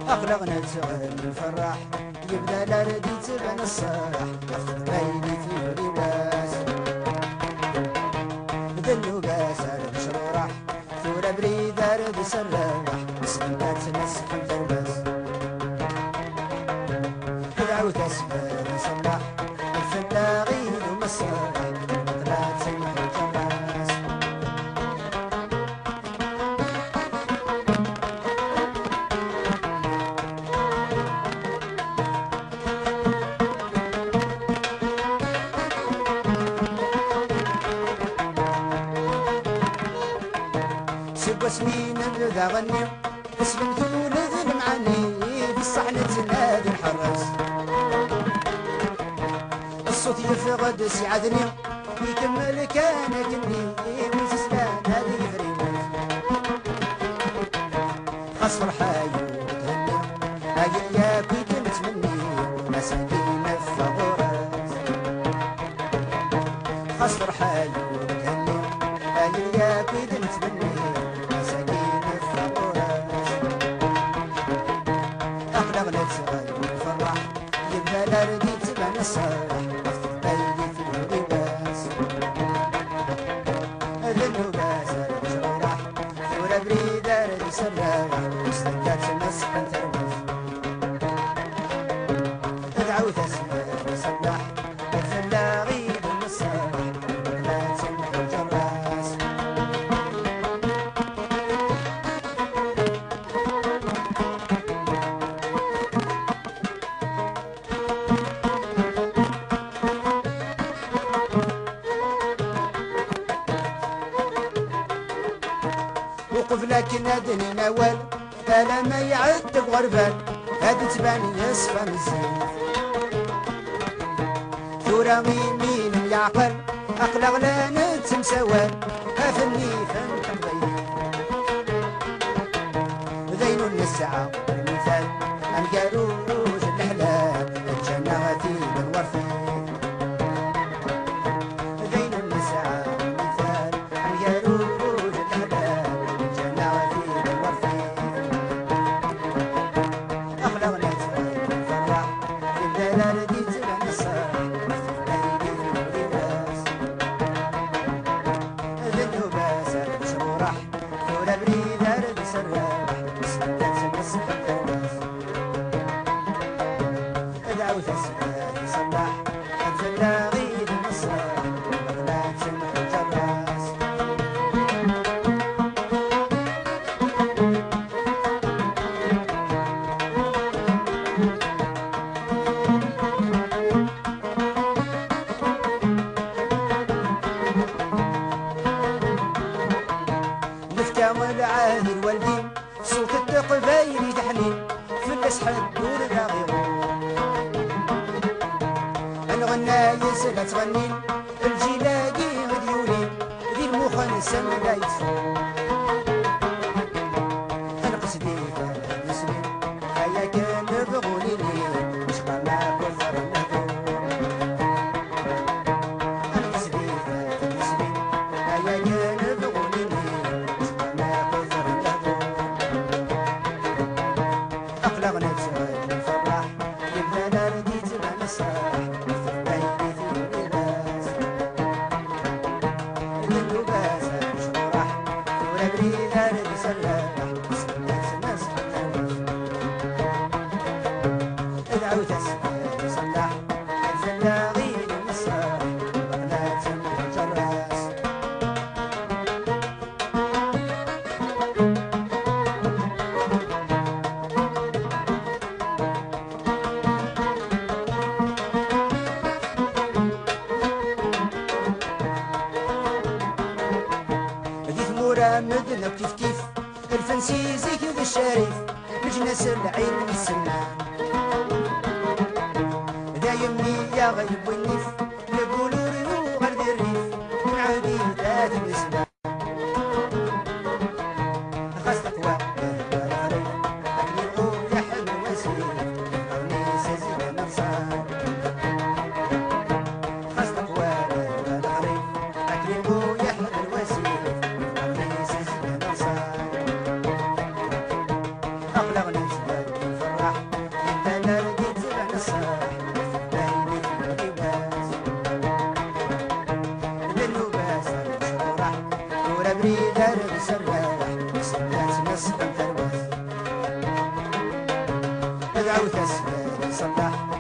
أخلقنا تغني الفرح يبدا الأرض تبان الصراح بيني في اللباس ذلو باس أرد شرورح ثورة بريد أرد سراح مسلمات نسح الدرباس دعوة أسباب صلاح الفلاغين ومسرح طلعت سمح الجراس سب سنين نبدا غني اسلم ثولث المعاني في الصحن تنادي الحرس الصوت يفقد سعادني يكمل كان كني ويسلان هذه فريمات خصر حايو تهني هاي يا كنت نتمني مساكين الثغرات خصر حايو تهني هاي يا كنت نتمني مساكين الثغرات أخلقنا تغني الفرح يبدا الأرض تبان الصراح بيني في اللباس ذنو باس الجراح ثورة بريد أرد سراح مستكات مسح تربس دعوة أسماء صلاح الفلاغي بالمصالح لا تسمح الجراس وقف لكن هادني نوال ألا ما يعد بغربال هادي تباني يصفى مزيان ثورة مين يعقل أقلق لا نتمسوال أفني فن تنضيق ذين النسعة المثال أم قالوا روج الأحلام الجنة في بالورفين ذين النسعة المثال أم قالوا روج الأحلام الجنة في بالورفين أخلقنا تغير الفرح يبدا الأرض تبان الصراح بيني في اللباس ذنو باس أرد شرورح ثورة بريد أرد سراح مسلمات مسح الدرباس دعوة أسماء صلاح الفلاغي بالمصراح بغلات سمح الجراس نفتام العاهي الوالدين صوت التقبايل تحنين في الاسحاب دور الراغيرون الغنى يسلا تغنين الجلاقي غديونين ذي المخنسة لا يطفون انا قصدي كان مسلم هيا كان بغوني لي مش قمع كفر النهدون انا قصدي كان مسلم هيا كان بغوني لي مش قمع كفر النهدون أخلقنا تغني الفرح يبدا الأرض تبان الصراح بيني في اللباس ذنو باس شرح ثورة بريد أرد سراح مسلمات مسح الدرباس دعوة أسماء صلاح الفلاغي بالمصراح بغلات سمح الجراس ذي ثمورة مدنة كيف كيف الفنسيزي كذا الشريف مجنس العين السمان دايمني يا غيب والنيف يقولوا ريو غير ذي الريف من عودي ذات الإسلام خاصة دار بسراح سلات ناس ترواح ادعو تسبح صباح